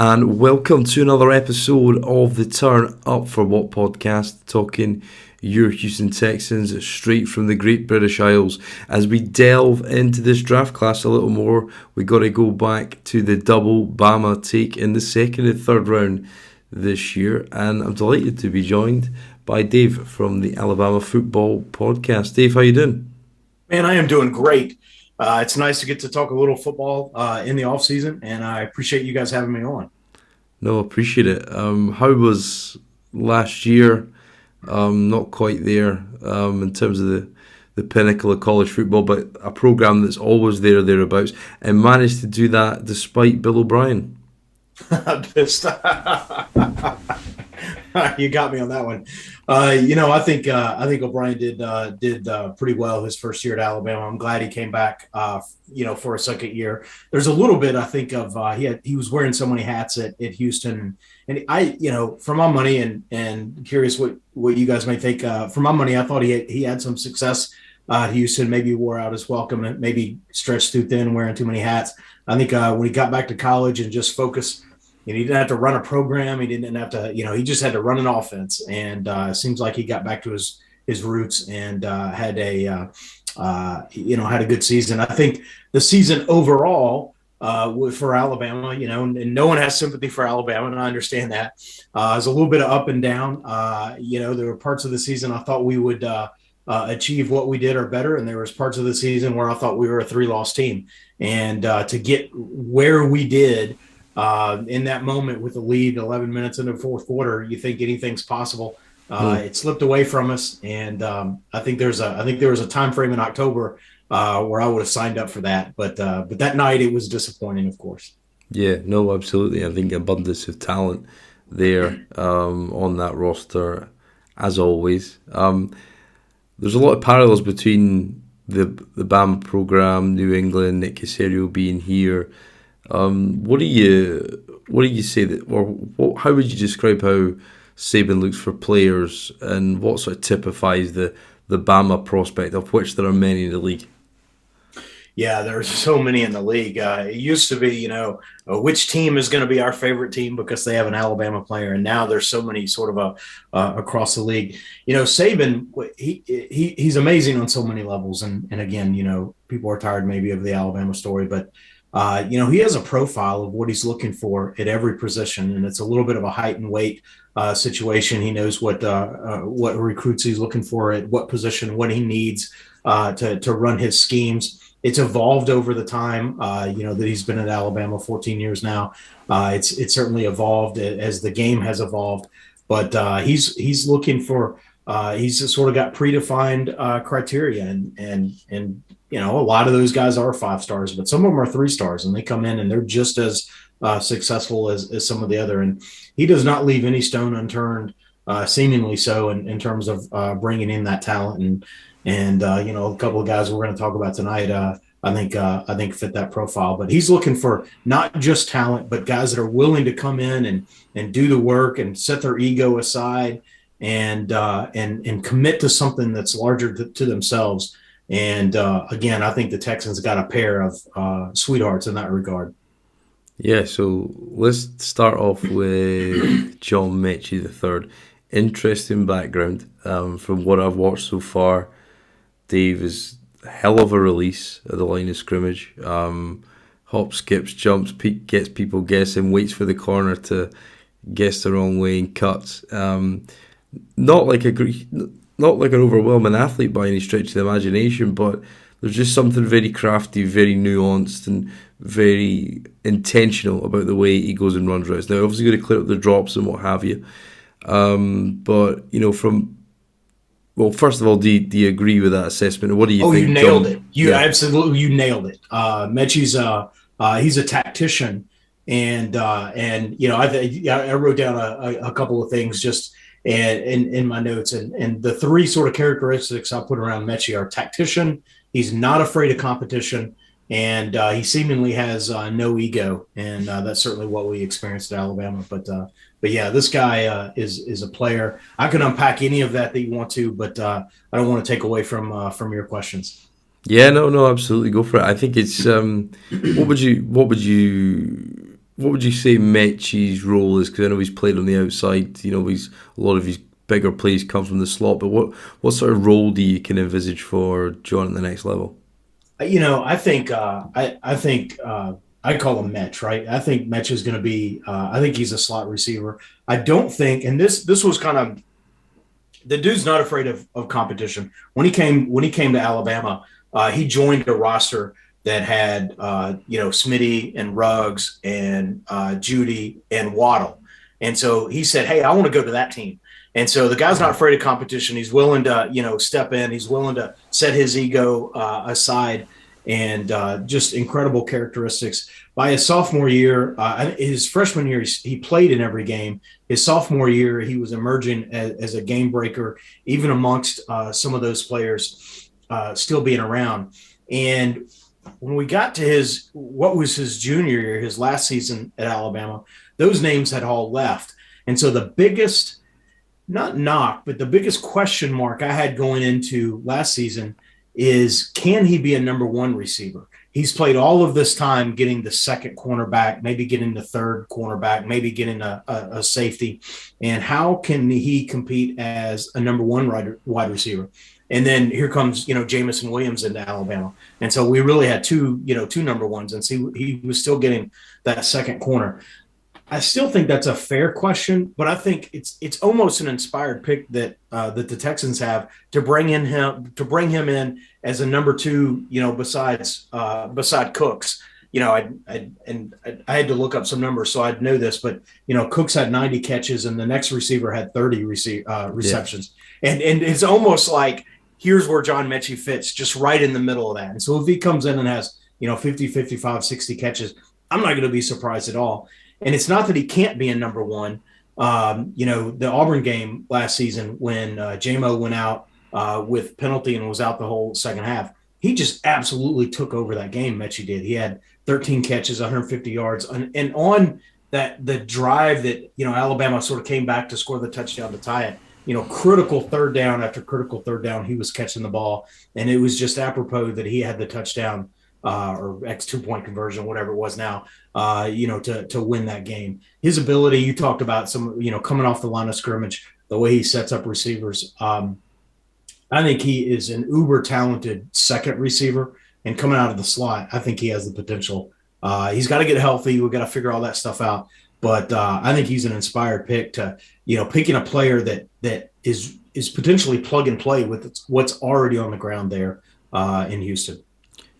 And welcome to another episode of the Turn Up For What podcast, talking your Houston Texans straight from the Great British Isles. As we delve into this draft class a little more, we got to go back to the double Bama take in the second and third round this year, and I'm delighted to be joined by Dave from the Alabama Football Podcast. Dave, how you doing? Man, I am doing great. It's nice to get to talk a little football in the off season, and I appreciate you guys having me on. No, appreciate it. How was last year? Not quite there in terms of the pinnacle of college football, but a program that's always there or thereabouts, and managed to do that despite Bill O'Brien. You got me on that one. I think O'Brien did pretty well his first year at Alabama. I'm glad he came back. For a second year. There's a little bit I think of he was wearing so many hats at Houston, and I for my money and curious what you guys may think. For my money, I thought he had some success at Houston. Maybe wore out his welcome, and maybe stretched too thin, wearing too many hats. I think when he got back to college and just focused. He didn't have to run a program. He didn't have to, he just had to run an offense. And it seems like he got back to his roots and had a good season. I think the season overall for Alabama, and no one has sympathy for Alabama, and I understand that. It was a little bit of up and down. There were parts of the season I thought we would achieve what we did or better, and there was parts of the season where I thought we were a 3-loss team. And to get where we did, in that moment with the lead 11 minutes into the fourth quarter, you think anything's possible. It slipped away from us, and I think there was a time frame in October where I would have signed up for that, but that night it was disappointing, of course. Yeah, no, absolutely. I think abundance of talent there on that roster, as always. There's a lot of parallels between the Bama program, New England, Nick Caserio being here. What do you say how would you describe how Saban looks for players, and what sort of typifies the Bama prospect, of which there are many in the league? Yeah, there's so many in the league. It used to be, which team is going to be our favorite team because they have an Alabama player, and now there's so many sort of across the league. Saban, he's amazing on so many levels, and again, people are tired maybe of the Alabama story, but he has a profile of what he's looking for at every position, and it's a little bit of a height and weight situation. He knows what recruits he's looking for at what position, what he needs to run his schemes. It's evolved over the time, that he's been at Alabama 14 years now. It's certainly evolved as the game has evolved, but he's looking for. He's sort of got predefined criteria, and a lot of those guys are 5 stars, but some of them are 3 stars, and they come in and they're just as successful as some of the other. And he does not leave any stone unturned, seemingly so, in terms of bringing in that talent. And a couple of guys we're going to talk about tonight, I think fit that profile. But he's looking for not just talent, but guys that are willing to come in and do the work and set their ego aside and commit to something that's larger to themselves. And again, I think the Texans got a pair of sweethearts in that regard. Yeah, so let's start off with John Metchie III. Interesting background from what I've watched so far. Dave is a hell of a release at the line of scrimmage. Hops, skips, jumps, gets people guessing, waits for the corner to guess the wrong way and cuts. Not like an overwhelming athlete by any stretch of the imagination, but there's just something very crafty, very nuanced, and very intentional about the way he goes and runs routes. Now, obviously, going to clear up the drops and what have you. First of all, do you agree with that assessment? What do you think? You nailed it. You nailed it. Metchie's he's a tactician, and I wrote down a couple of things just in my notes, and the 3 sort of characteristics I put around Metchie are tactician. He's not afraid of competition, and he seemingly has no ego, and that's certainly what we experienced at Alabama. But yeah, this guy is a player. I can unpack any of that you want to, but I don't want to take away from your questions. Yeah, no, absolutely, go for it. I think it's what would you what would you say Metchie's role is? Because I know he's played on the outside. He's a lot of his bigger plays come from the slot. But what sort of role do you can envisage for John at the next level? I think I call him Metch, right? I think Metch is going to be. I think he's a slot receiver. I don't think, and this was kind of the dude's not afraid of competition. When he came to Alabama, he joined a roster that had Smitty and Ruggs and Judy and Waddle, and so he said, "Hey, I want to go to that team." And so the guy's not afraid of competition. He's willing to step in. He's willing to set his ego aside, and just incredible characteristics. By his sophomore year, his freshman year, he played in every game. His sophomore year, he was emerging as a game breaker, even amongst some of those players still being around. And when we got to what was his junior year, his last season at Alabama, those names had all left. And so the biggest, not knock, but the biggest question mark I had going into last season is, can he be a number one receiver? He's played all of this time getting the second cornerback, maybe getting the third cornerback, maybe getting a safety. And how can he compete as a number one wide receiver? And then here comes, Jamison Williams into Alabama. And so we really had two number ones, and so he was still getting that second corner. I still think that's a fair question, but I think it's almost an inspired pick that the Texans have to bring him in as a number two, beside Cooks. I had to look up some numbers so I'd know this, but Cooks had 90 catches and the next receiver had 30 receptions, and it's almost like here's where John Metchie fits, just right in the middle of that. And so if he comes in and has 50, 55, 60 catches, I'm not going to be surprised at all. And it's not that he can't be a number one. The Auburn game last season when J-Mo went out with penalty and was out the whole second half, he just absolutely took over that game. Metchie did. He had 13 catches, 150 yards. And on the drive that, Alabama sort of came back to score the touchdown to tie it, critical third down after critical third down, he was catching the ball. And it was just apropos that he had the touchdown or X 2-point conversion, whatever it was now, to win that game. His ability, you talked about some, coming off the line of scrimmage, the way he sets up receivers. I think he is an uber talented second receiver, and coming out of the slot, I think he has the potential. He's got to get healthy. We've got to figure all that stuff out. But I think he's an inspired pick to, picking a player that is potentially plug and play with what's already on the ground there in Houston.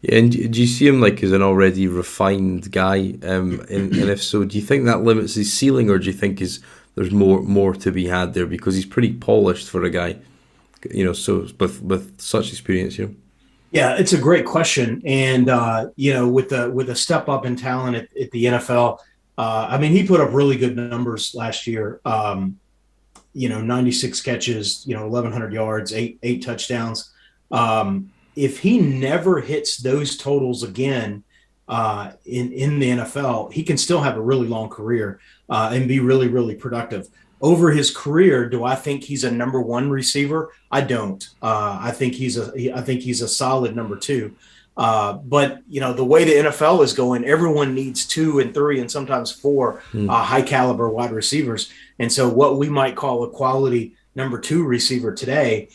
Yeah, and do you see him like as an already refined guy? And if so, do you think that limits his ceiling, or do you think there's more to be had there, because he's pretty polished for a guy, so with such experience, Yeah, it's a great question, and with a step up in talent at the NFL, he put up really good numbers last year. 96 catches, 1,100 yards, eight touchdowns. If he never hits those totals again in the NFL, he can still have a really long career and be really, really productive. Over his career, do I think he's a number one receiver? I don't. I think he's a solid number two. But the way the NFL is going, everyone needs 2 and 3 and sometimes 4 high caliber wide receivers. And so what we might call a quality number 2 receiver today,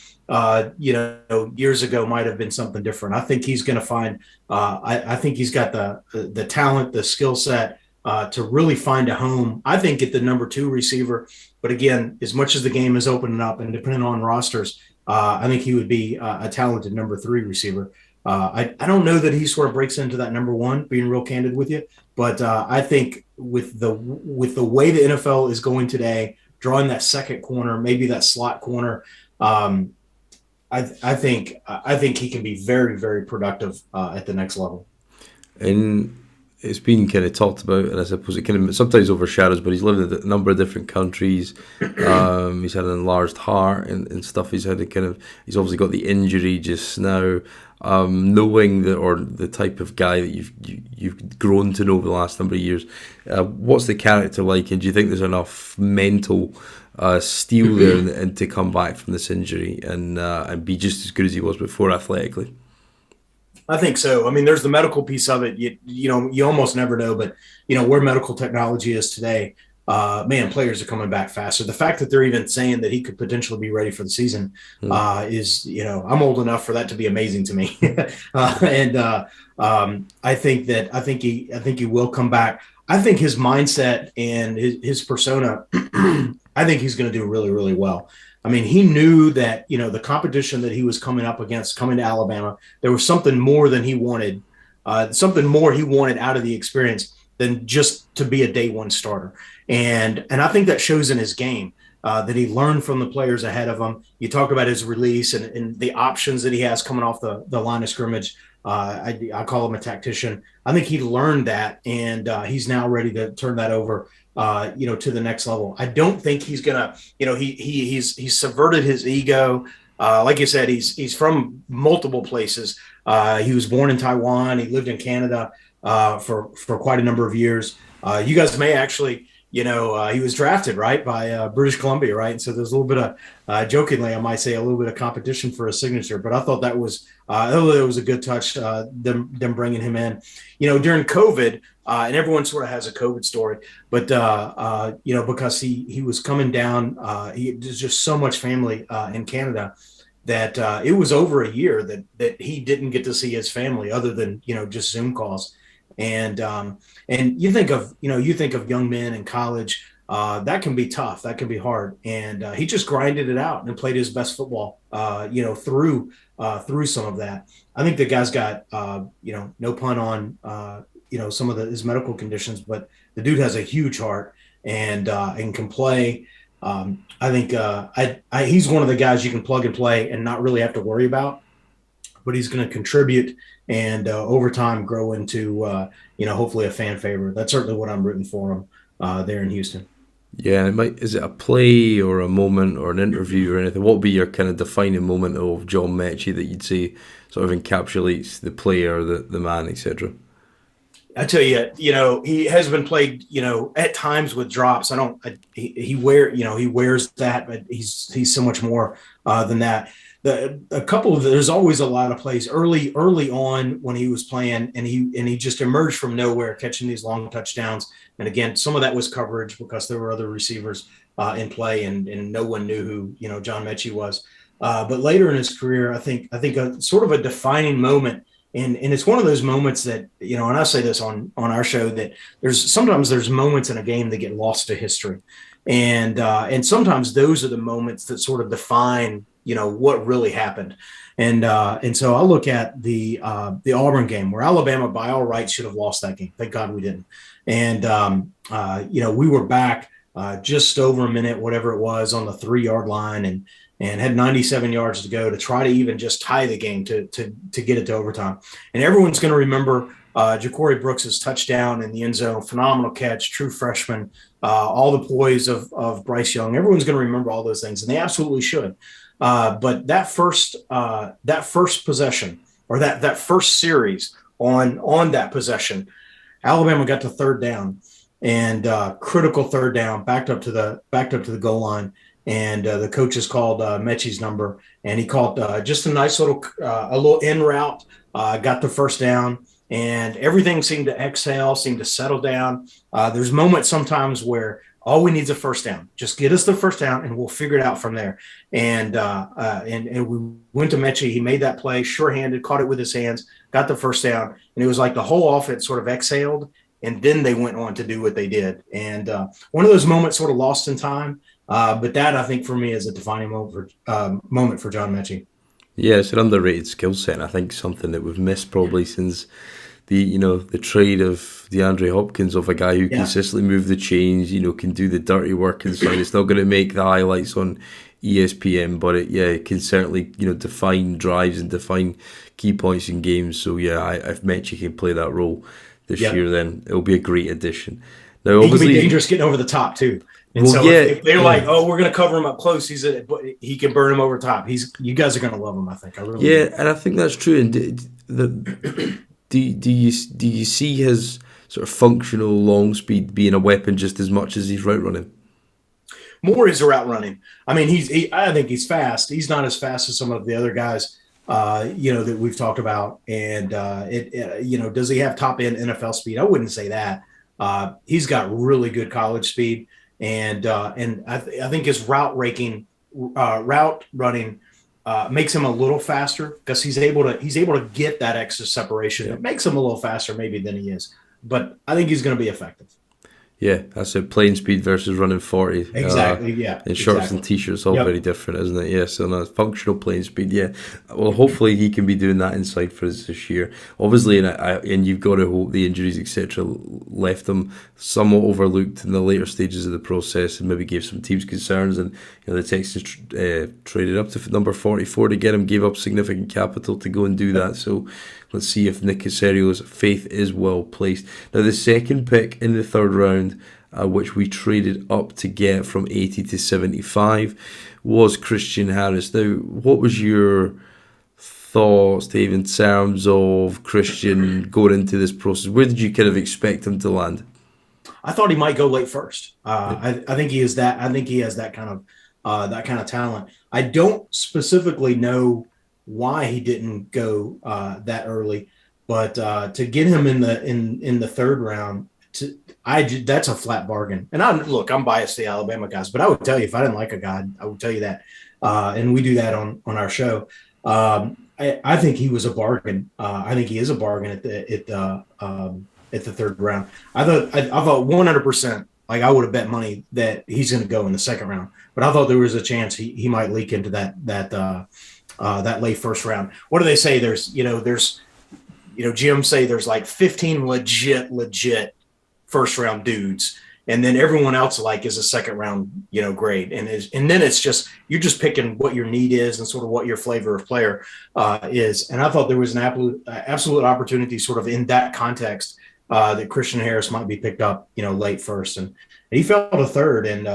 years ago might have been something different. I think he's going to find. I think he's got the talent, the skill set to really find a home. I think at the number 2 receiver. But again, as much as the game is opening up and depending on rosters, I think he would be a talented number 3 receiver. I don't know that he sort of breaks into that number 1, being real candid with you. But I think with the way the NFL is going today, drawing that second corner, maybe that slot corner. I think he can be very, very productive at the next level. And it's been kind of talked about, and I suppose it kind of sometimes overshadows, but he's lived in a number of different countries. He's had an enlarged heart and stuff. He's obviously got the injury just now. Knowing the type of guy that you've grown to know over the last number of years, what's the character like, and do you think there's enough mental steel there and to come back from this injury and be just as good as he was before athletically? I think so. I mean, there's the medical piece of it. You almost never know, but where medical technology is today, man, players are coming back faster. The fact that they're even saying that he could potentially be ready for the season Hmm. is, I'm old enough for that to be amazing to me. And I think he will come back. I think his mindset and his persona, I think he's going to do really, really well. I mean, he knew that, the competition that he was coming up against coming to Alabama, there was something more than he wanted, something more he wanted out of the experience than just to be a day one starter. And I think that shows in his game. That he learned from the players ahead of him. You talk about his release and the options that he has coming off the line of scrimmage. I call him a tactician. I think he learned that, and he's now ready to turn that over, to the next level. I don't think he's gonna, he's subverted his ego. Like you said, he's from multiple places. He was born in Taiwan. He lived in Canada for quite a number of years. You guys may actually, he was drafted right by British Columbia, right? And so there's a little bit of, jokingly, I might say, a little bit of competition for a signature. But I thought that was a good touch. Them bringing him in, during COVID, and everyone sort of has a COVID story, but because he was coming down, there's just so much family in Canada that it was over a year that he didn't get to see his family other than just Zoom calls. And you think of young men in college, that can be tough, that can be hard, and he just grinded it out and played his best football, through some of that. I think the guy's got no pun on some of his medical conditions, but the dude has a huge heart and can play. I think he's one of the guys you can plug and play and not really have to worry about, but he's going to contribute and over time grow into hopefully a fan favorite. That's certainly what I'm rooting for him there in Houston. Yeah, is it a play or a moment or an interview or anything? What would be your kind of defining moment of John Metchie that you'd say sort of encapsulates the player, the man, etc.? I tell you, he has been played, at times with drops. He wears that, but he's so much more than that. There's always a lot of plays early on when he was playing, and he just emerged from nowhere, catching these long touchdowns. And again, some of that was coverage because there were other receivers in play, and no one knew who John Metchie was. But later in his career, I think a sort of a defining moment. And it's one of those moments that, and I say this on our show, that sometimes there's moments in a game that get lost to history. And sometimes those are the moments that sort of define, what really happened. And so I look at the Auburn game where Alabama by all rights should have lost that game. Thank God we didn't. And, we were back just over a minute, whatever it was, on the 3-yard line, and had 97 yards to go to try to even just tie the game to get it to overtime. And everyone's going to remember Ja'Cory Brooks's touchdown in the end zone, phenomenal catch, true freshman, all the poise of Bryce Young. Everyone's going to remember all those things, and they absolutely should. But that first possession, or that first series on that possession, Alabama got to third down, and critical third down, backed up to the goal line. And the coaches called Metchie's number, and he called just a nice little in route, got the first down, and everything seemed to exhale, seemed to settle down. There's moments sometimes where all we need is a first down. Just get us the first down, and we'll figure it out from there. And we went to Metchie. He made that play, sure-handed, caught it with his hands, got the first down, and it was like the whole offense sort of exhaled, and then they went on to do what they did. And one of those moments sort of lost in time. But that, I think, for me, is a defining moment for John Metchie. Yeah, it's an underrated skill set, and I think something that we've missed probably since the trade of DeAndre Hopkins, of a guy who consistently move the chains, can do the dirty work inside. It's not going to make the highlights on ESPN, but it can certainly define drives and define key points in games. So if Metchie can play that role this year, then it'll be a great addition. Now, he can be dangerous getting over the top too. And if they're like, "Oh, we're going to cover him up close," he can burn him over top. You guys are going to love him, I think. And I think that's true. And do you see his sort of functional long speed being a weapon just as much as he's route running? More is route running. I mean, I think he's fast. He's not as fast as some of the other guys that we've talked about. And does he have top end NFL speed? I wouldn't say that. He's got really good college speed, and I think his route running makes him a little faster because he's able to get that extra separation. Yeah. It makes him a little faster maybe than he is, but I think he's going to be effective. Yeah, that's it. Playing speed versus running 40. Exactly. Yeah. And shorts Exactly. and t-shirts, all Yep. very different, isn't it? Yeah, so no, functional playing speed. Yeah, well, hopefully he can be doing that inside for us this year. Obviously, and you've got to hope the injuries, etc., left them somewhat overlooked in the later stages of the process, and maybe gave some teams concerns. And the Texans traded up to number 44 to get him, gave up significant capital to go and do that. So let's see if Nick Caserio's faith is well placed. Now, the second pick in the third round, which we traded up to get from 80 to 75, was Christian Harris. Now, what was your thoughts, Dave, in terms of Christian going into this process? Where did you kind of expect him to land? I thought he might go late first. I think he is that. I think he has that kind of talent. I don't specifically know why he didn't go that early, but to get him in the third round, that's a flat bargain. And I'm biased to the Alabama guys, but I would tell you if I didn't like a guy, I would tell you that. And we do that on our show. I think he was a bargain. I think he is a bargain at the third round. I thought 100%. Like I would have bet money that he's going to go in the second round, but I thought there was a chance he might leak into that late first round. What do they say? There's GM say there's like 15 legit first round dudes, and then everyone else like is a second round grade, and then it's just you're just picking what your need is and sort of what your flavor of player is. And I thought there was an absolute opportunity sort of in that context that Christian Harris might be picked up late first, and he fell to third, and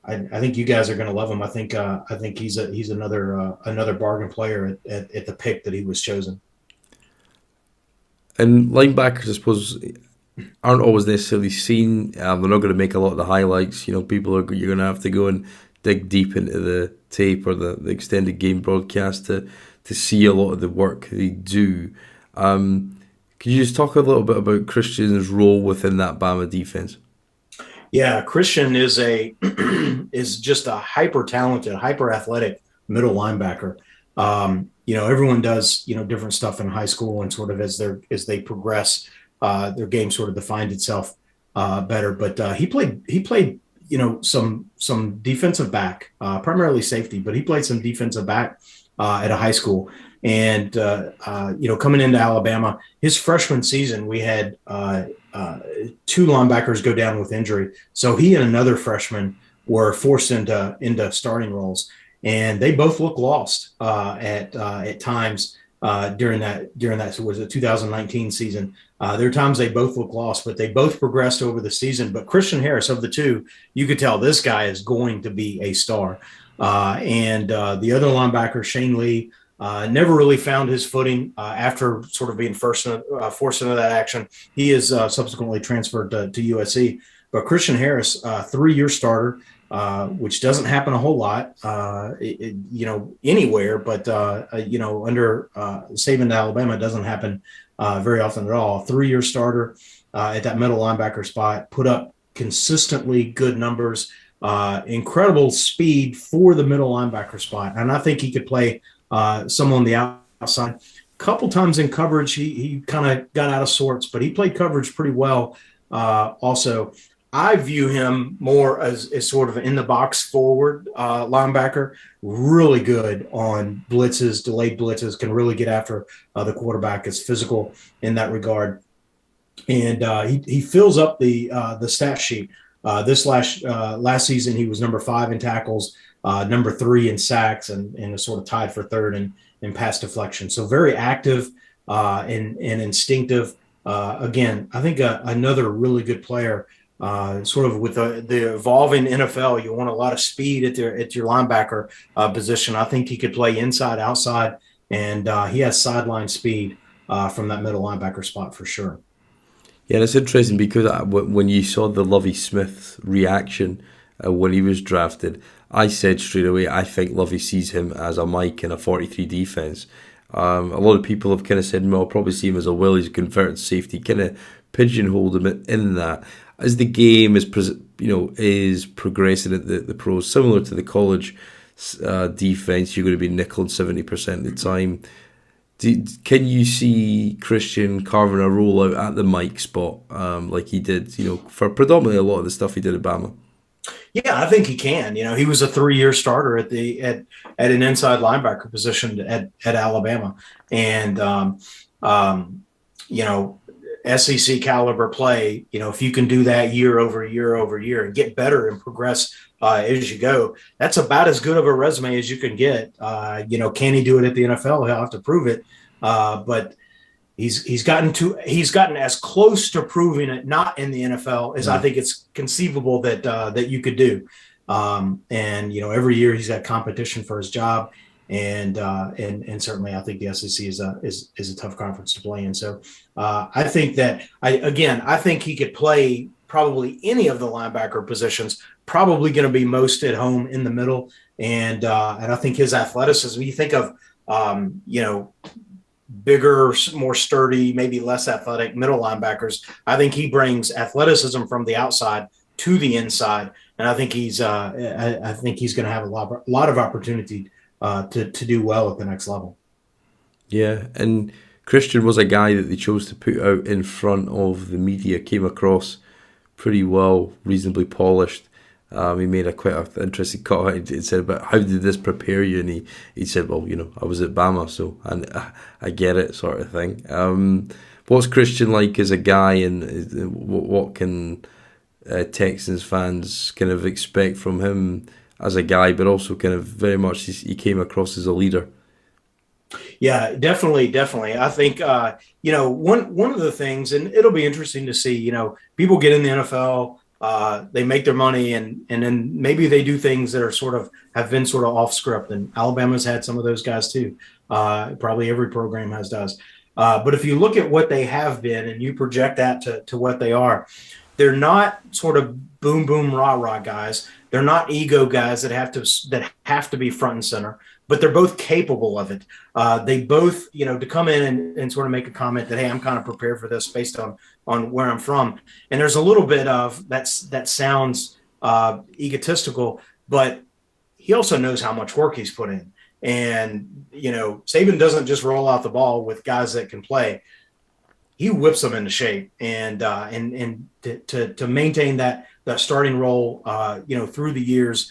I think you guys are going to love him. I think he's another bargain player at the pick that he was chosen. And linebackers, I suppose, aren't always necessarily seen. They're not going to make a lot of the highlights. You're going to have to go and dig deep into the tape or the extended game broadcast to see a lot of the work they do. Could you just talk a little bit about Christian's role within that Bama defense? Yeah, Christian is is just a hyper talented, hyper athletic middle linebacker. Everyone does different stuff in high school, and sort of as they progress, their game sort of defined itself better. But he played some defensive back, primarily safety, but he played some defensive back at a high school. And coming into Alabama, his freshman season, we had two linebackers go down with injury, so he and another freshman were forced into starting roles, and they both look lost at times during that was the 2019 season. There are times they both look lost, but they both progressed over the season. But Christian Harris, of the two, you could tell this guy is going to be a star. And the other linebacker, Shane Lee, never really found his footing after sort of being forced into that action. He is subsequently transferred to USC. But Christian Harris, 3-year starter, which doesn't happen a whole lot, anywhere, but under Saban to Alabama, it doesn't happen very often at all. 3-year starter at that middle linebacker spot, put up consistently good numbers, incredible speed for the middle linebacker spot, and I think he could play some on the outside. A couple times in coverage, he kind of got out of sorts, but he played coverage pretty well. Also, I view him more as sort of in the box forward linebacker, really good on blitzes, delayed blitzes, can really get after the quarterback, is physical in that regard. And he fills up the stat sheet. This last season, he was number 5 in tackles, number 3 in sacks, and is sort of tied for third in pass deflection. So very active and instinctive. Again, I think another really good player. Sort of with the evolving NFL, you want a lot of speed at your linebacker position. I think he could play inside, outside, and he has sideline speed from that middle linebacker spot for sure. Yeah, and it's interesting because when you saw the Lovie Smith reaction when he was drafted, I said straight away, I think Lovie sees him as a Mike in a 43 defense. A lot of people have kind of said, well, I'll probably see him as a will. He's a converted safety, kind of pigeonholed him in that. As the game is progressing at the pros, similar to the college defense, you're going to be nickel 70% of the time. Can you see Christian carving a role out at the Mike spot like he did, for predominantly a lot of the stuff he did at Bama? Yeah, I think he can. He was a 3-year starter at an inside linebacker position at Alabama, and you know, SEC caliber play. If you can do that year over year over year and get better and progress as you go, that's about as good of a resume as you can get. Can he do it at the NFL? He'll have to prove it, but he's gotten as close to proving it not in the NFL as I think it's conceivable that you could do. Every year he's got competition for his job, and certainly I think the SEC is a tough conference to play in. So I think that I think he could play probably any of the linebacker positions. Probably going to be most at home in the middle, and I think his athleticism. You think of bigger, more sturdy, maybe less athletic middle linebackers. I think he brings athleticism from the outside to the inside, and I think he's going to have a lot of opportunity to do well at the next level. Yeah, and Christian was a guy that they chose to put out in front of the media. Came across pretty well, reasonably polished. He made quite an interesting comment. He said about how did this prepare you, and he said, well, I was at Bama, so and I get it, sort of thing. What's Christian like as a guy, and what can Texans fans kind of expect from him as a guy, but also kind of very much he came across as a leader? Yeah, definitely. I think one of the things, and it'll be interesting to see. People get in the NFL. They make their money, and then maybe they do things that have been off script. And Alabama's had some of those guys too. Probably every program does. But if you look at what they have been, and you project that to what they are, they're not sort of boom boom rah rah guys. They're not ego guys that have to be front and center. But they're both capable of it. They both, to come in and sort of make a comment that, hey, I'm kind of prepared for this based on where I'm from. And there's a little bit of that sounds egotistical, but he also knows how much work he's put in. And, Saban doesn't just roll out the ball with guys that can play. He whips them into shape, and to maintain that starting role, through the years,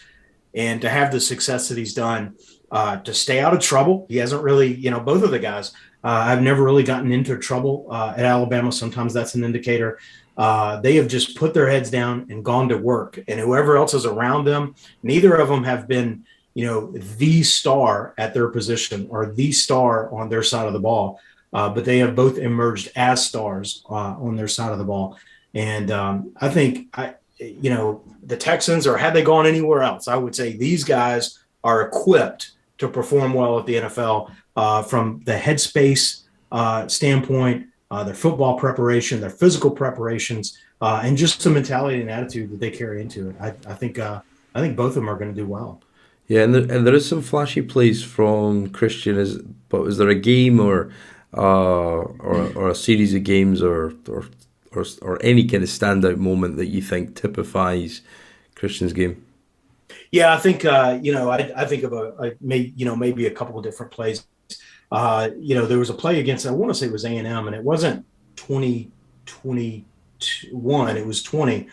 and to have the success that he's done. To stay out of trouble. He hasn't really, both of the guys have never really gotten into trouble at Alabama. Sometimes that's an indicator. They have just put their heads down and gone to work. And whoever else is around them, neither of them have been, the star at their position or the star on their side of the ball. But they have both emerged as stars on their side of the ball. And I think, the Texans, or had they gone anywhere else, I would say these guys are equipped to perform well at the NFL from the headspace standpoint, their football preparation, their physical preparations, and just the mentality and attitude that they carry into it. I think both of them are going to do well. Yeah, and there is some flashy plays from Christian. But is there a game or a series of games or any kind of standout moment that you think typifies Christian's game? Yeah, I think I think of maybe a couple of different plays. There was a play against, I want to say it was A&M, and it wasn't 2021, it was 20.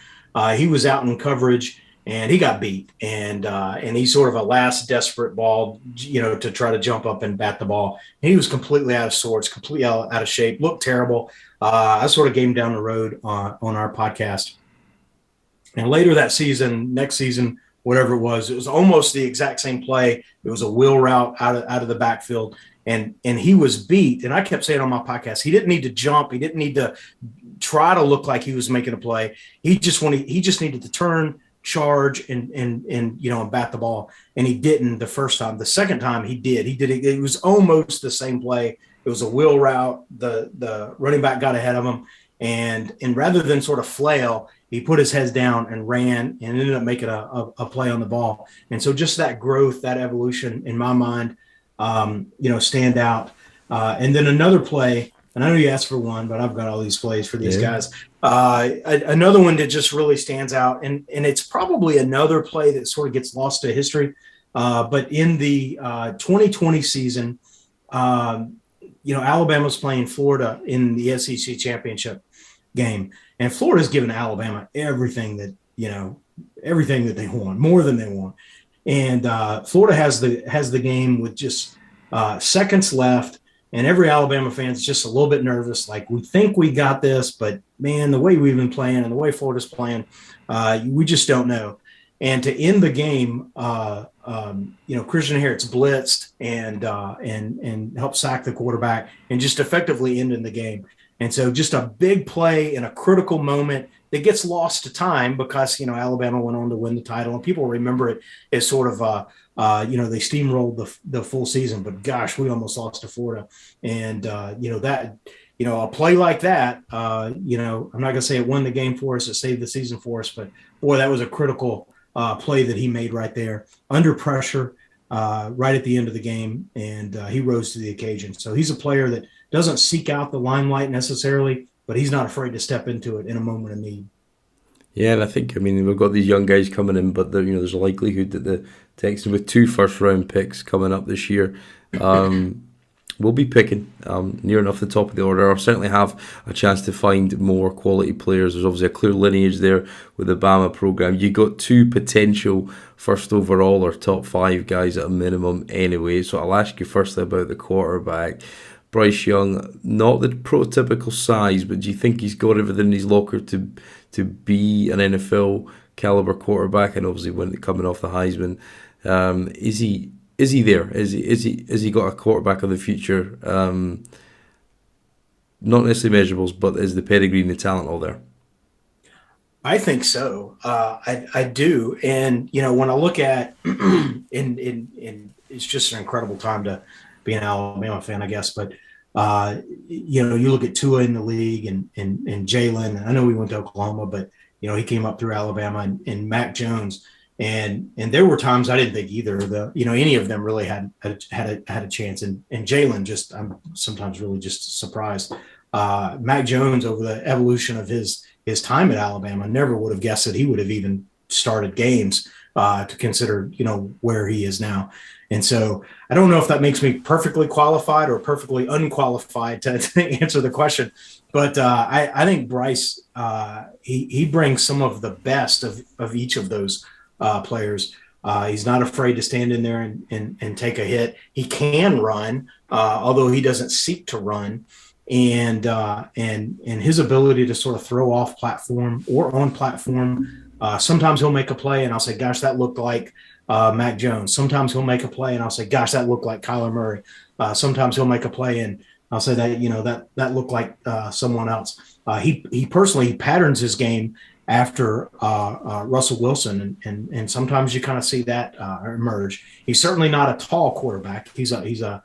He was out in coverage and he got beat, and he sort of a last desperate ball, to try to jump up and bat the ball. And he was completely out of sorts, completely out of shape, looked terrible. I sort of gave him down the road on our podcast. And later that season, next season, whatever it was almost the exact same play. It was a wheel route out of the backfield, and he was beat. And I kept saying on my podcast, he didn't need to jump. He didn't need to try to look like he was making a play. He just needed to turn, charge, and bat the ball. And he didn't the first time. The second time he did. It was almost the same play. It was a wheel route. The running back got ahead of him, and rather than sort of flail, he put his head down and ran and ended up making a play on the ball. And so just that growth, that evolution in my mind, stand out. And then another play, and I know you asked for one, but I've got all these plays for these guys. Another one that just really stands out, and it's probably another play that sort of gets lost to history. But in the 2020 season, Alabama's playing Florida in the SEC championship game, and Florida's given Alabama everything that they want, more than they want. And Florida has the game with just seconds left, and every Alabama fan is just a little bit nervous. Like, we think we got this, but man, the way we've been playing and the way Florida's playing, we just don't know. And to end the game, Christian Harris blitzed and helped sack the quarterback and just effectively ended the game. And so just a big play in a critical moment that gets lost to time because, Alabama went on to win the title, and people remember it as sort of, they steamrolled the full season, but gosh, we almost lost to Florida. And, a play like that, I'm not going to say it won the game for us, it saved the season for us, but boy, that was a critical play that he made right there under pressure right at the end of the game. And he rose to the occasion. So he's a player that doesn't seek out the limelight necessarily, but he's not afraid to step into it in a moment of need. Yeah, and I think, we've got these young guys coming in, but there's a likelihood that the Texans, with 2 first-round picks coming up this year, will be picking near enough the top of the order, or certainly have a chance to find more quality players. There's obviously a clear lineage there with the Bama program. You got 2 potential first overall or top 5 guys at a minimum anyway. So I'll ask you firstly about the quarterback. Bryce Young, not the prototypical size, but do you think he's got everything in his locker to be an NFL caliber quarterback? And obviously, when coming off the Heisman, is he there? Is he got a quarterback of the future? Not necessarily measurables, but is the pedigree and the talent all there? I think so. I do. And when I look at in it's just an incredible time to be an Alabama fan, I guess. But you look at Tua in the league and Jalen. I know we went to Oklahoma, but he came up through Alabama and Mac Jones. And there were times I didn't think either of any of them really had a chance. And Jalen, I'm sometimes really just surprised. Mac Jones, over the evolution of his time at Alabama, never would have guessed that he would have even started games to consider where he is now. And so I don't know if that makes me perfectly qualified or perfectly unqualified to answer the question, but I think Bryce he brings some of the best of each of those players. He's not afraid to stand in there and take a hit. He can run, although he doesn't seek to run, and his ability to sort of throw off platform or on platform. Sometimes he'll make a play and I'll say, gosh, that looked like Mac Jones. Sometimes he'll make a play and I'll say, gosh, that looked like Kyler Murray. Sometimes he'll make a play and I'll say that looked like someone else. He personally patterns his game after Russell Wilson, and sometimes you kind of see that emerge. He's certainly not a tall quarterback. He's a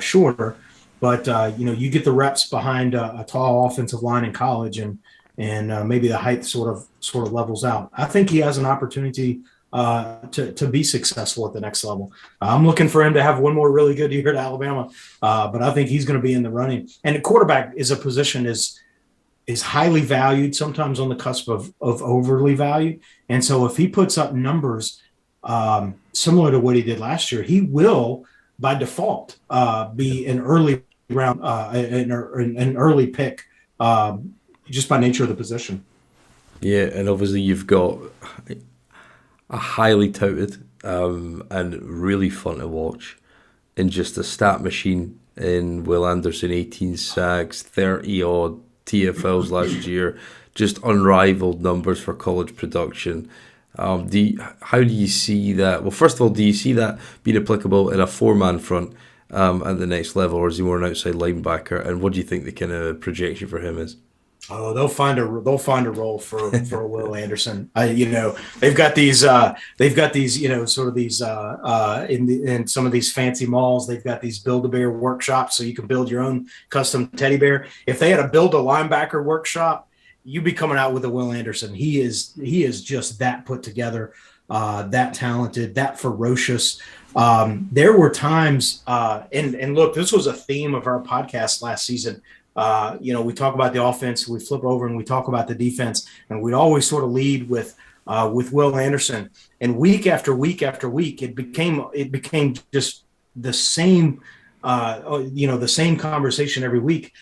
shorter, but you get the reps behind a tall offensive line in college, and maybe the height sort of levels out. I think he has an opportunity to be successful at the next level. I'm looking for him to have one more really good year at Alabama, but I think he's going to be in the running. And the quarterback is a position is highly valued, sometimes on the cusp of overly valued. And so if he puts up numbers similar to what he did last year, he will, by default, be an early round, an early pick, just by nature of the position. Yeah, and obviously you've got a highly touted and really fun to watch, and just a stat machine in Will Anderson, 18 sacks, 30-odd TFLs last year, just unrivaled numbers for college production. How do you see that? Well, first of all, do you see that being applicable in a 4-man front at the next level, or is he more an outside linebacker? And what do you think the kind of projection for him is? Oh, they'll find a role for Will Anderson. They've got these sort of these in some of these fancy malls. They've got these Build-A-Bear workshops, so you can build your own custom teddy bear. If they had a Build a Linebacker workshop, you'd be coming out with a Will Anderson. He is just that put together. that talented, that ferocious. There were times, and look, this was a theme of our podcast last season. We talk about the offense, we flip over and we talk about the defense, and we'd always sort of lead with Will Anderson. And week after week after week, it became just the same, the same conversation every week.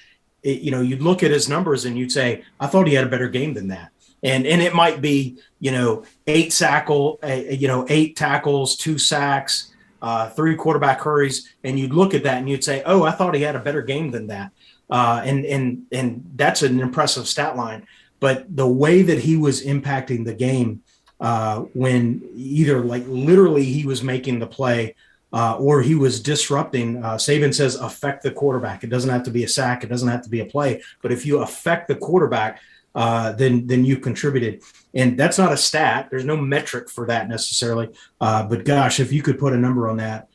You'd look at his numbers and you'd say, I thought he had a better game than that. And it might be, 8 tackles, 2 sacks, 3 quarterback hurries. And you'd look at that and you'd say, oh, I thought he had a better game than that. And that's an impressive stat line. But the way that he was impacting the game, when either literally he was making the play, or he was disrupting. Saban says affect the quarterback. It doesn't have to be a sack. It doesn't have to be a play. But if you affect the quarterback, then you contributed. And that's not a stat. There's no metric for that necessarily. But gosh, if you could put a number on that,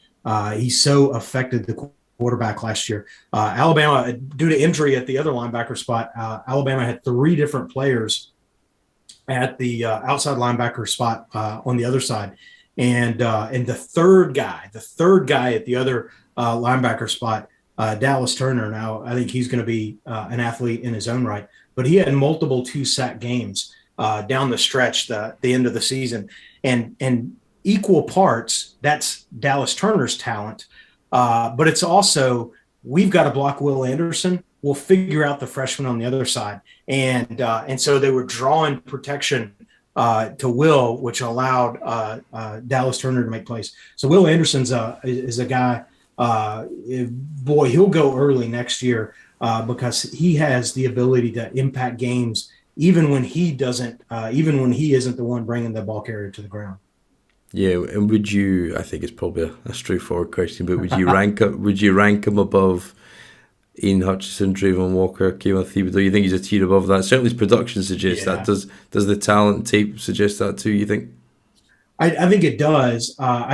he so affected the quarterback last year. Alabama, due to injury at the other linebacker spot, Alabama had 3 different players at the outside linebacker spot on the other side. And the third guy at the other linebacker spot, Dallas Turner. Now, I think he's going to be an athlete in his own right, but he had multiple 2-sack games down the stretch, the end of the season, and equal parts. That's Dallas Turner's talent, but it's also we've got to block Will Anderson. We'll figure out the freshman on the other side, and so they were drawing protection to Will, which allowed Dallas Turner to make plays. So Will Anderson's is a guy. Boy, he'll go early next year because he has the ability to impact games, even when he doesn't, even when he isn't the one bringing the ball carrier to the ground. Yeah, and would you? I think it's probably a straightforward question, but would you rank up? Would you rank him above Ian Hutchinson, Trayvon Walker, Kayvon Thibodeau? You think he's a tier above that? Certainly his production suggests that. Does the talent tape suggest that too, you think? I think it does. And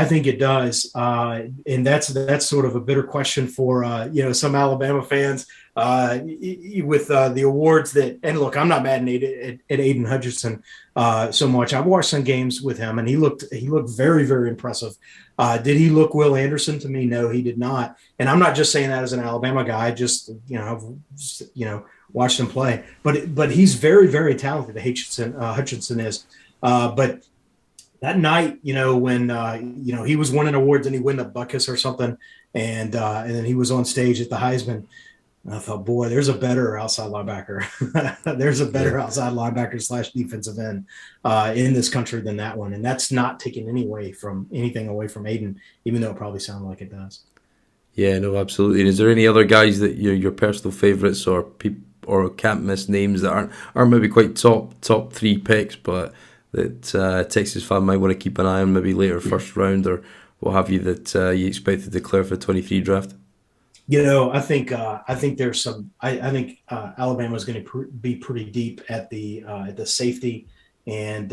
that's sort of a bitter question for some Alabama fans with the awards that. And look, I'm not mad at Aiden Hutchinson so much. I've watched some games with him, and he looked very, very impressive. Did he look Will Anderson to me? No, he did not. And I'm not just saying that as an Alabama guy. I've watched him play, but he's very, very talented. Hutchinson is, but. That night, when he was winning awards and he won a Buckus or something, and then he was on stage at the Heisman, I thought, boy, there's a better outside linebacker. There's a better outside linebacker / defensive end in this country than that one, and that's not taking anything away from Aiden, even though it probably sounds like it does. Yeah, no, absolutely. And is there any other guys that your personal favourites or can't miss names that aren't maybe quite top 3 picks, but that Texas fan might want to keep an eye on, maybe later first round or what have you, that you expect to declare for the 23 draft? I think there's some. I think Alabama is going to be pretty deep at the safety and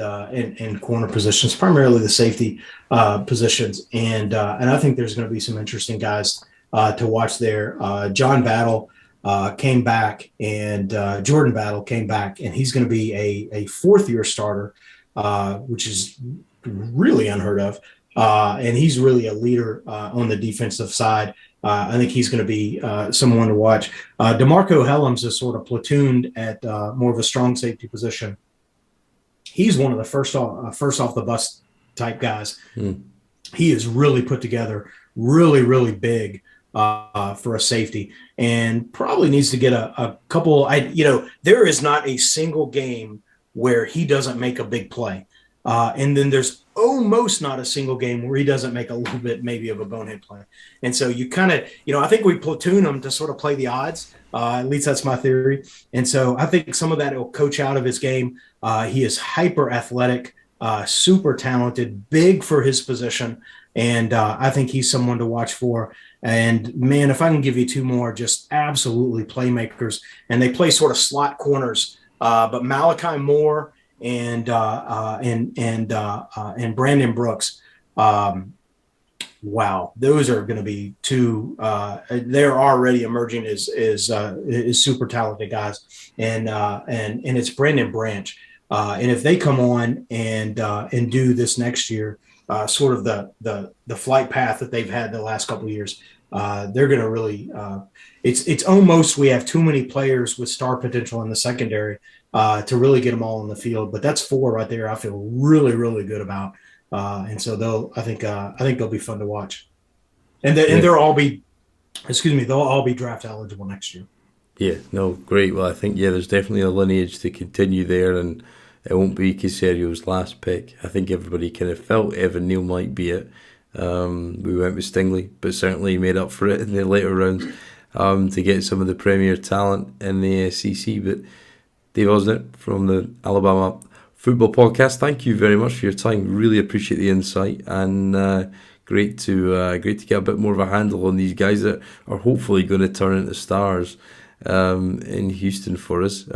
corner positions, primarily the safety positions, and I think there's going to be some interesting guys to watch there. John Battle came back, and Jordan Battle came back, and he's going to be a 4th-year starter. Which is really unheard of. And he's really a leader on the defensive side. I think he's going to be someone to watch. DeMarco Helms is sort of platooned at more of a strong safety position. He's one of the first off the bus type guys. He is really put together, really, really big for a safety, and probably needs to get a couple. There is not a single game where he doesn't make a big play. And then there's almost not a single game where he doesn't make a little bit maybe of a bonehead play. And so you kind of, I think we platoon him to sort of play the odds. At least that's my theory. And so I think some of that will coach out of his game. He is hyper athletic, super talented, big for his position. And I think he's someone to watch for. And man, if I can give you 2 more, just absolutely playmakers, and they play sort of slot corners. But Malachi Moore and Brandon Brooks, wow, those are going to be 2. They're already emerging as super talented guys, and it's Brandon Branch. And if they come on and do this next year, sort of the flight path that they've had the last couple of years, they're going to really. It's almost we have too many players with star potential in the secondary to really get them all in the field. But that's four right there. I feel really good about, and so they'll. I think they'll be fun to watch, and Yeah. they'll all be. Excuse me. They'll all be draft eligible next year. Yeah, no, great. Well, I think, yeah, there's definitely a lineage to continue there, and it won't be Casario's last pick. I think everybody kind of felt Evan Neal might be it. We went with Stingley, but certainly made up for it in the later rounds to get some of the premier talent in the SEC. But Dave Osnett from the Alabama Football Podcast, thank you very much for your time. Really appreciate the insight, and great to get a bit more of a handle on these guys that are hopefully going to turn into stars in Houston for us.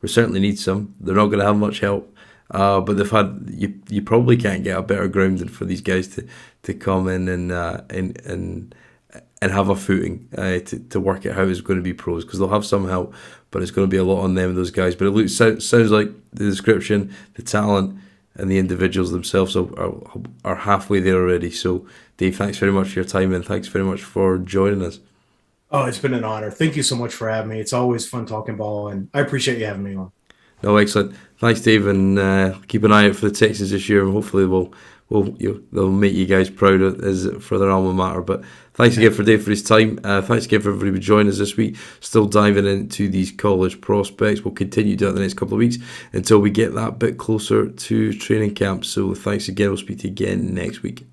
We certainly need some. They're not going to have much help, but they've had. You probably can't get a better grounding for these guys to come in and have a footing to work out how it's going to be pros, because they'll have some help, but it's going to be a lot on them, those guys. But it sounds like the description, the talent, and the individuals themselves are halfway there already. So, Dave, thanks very much for your time, and thanks very much for joining us. Oh, it's been an honor. Thank you so much for having me. It's always fun talking ball, and I appreciate you having me on. No, excellent. Thanks, Dave, and keep an eye out for the Texans this year, and hopefully they'll make you guys proud as for their alma mater. But thanks again for Dave for his time. Thanks again for everybody who joined us this week. Still diving into these college prospects. We'll continue to do that the next couple of weeks until we get that bit closer to training camp. So thanks again. We'll speak to you again next week.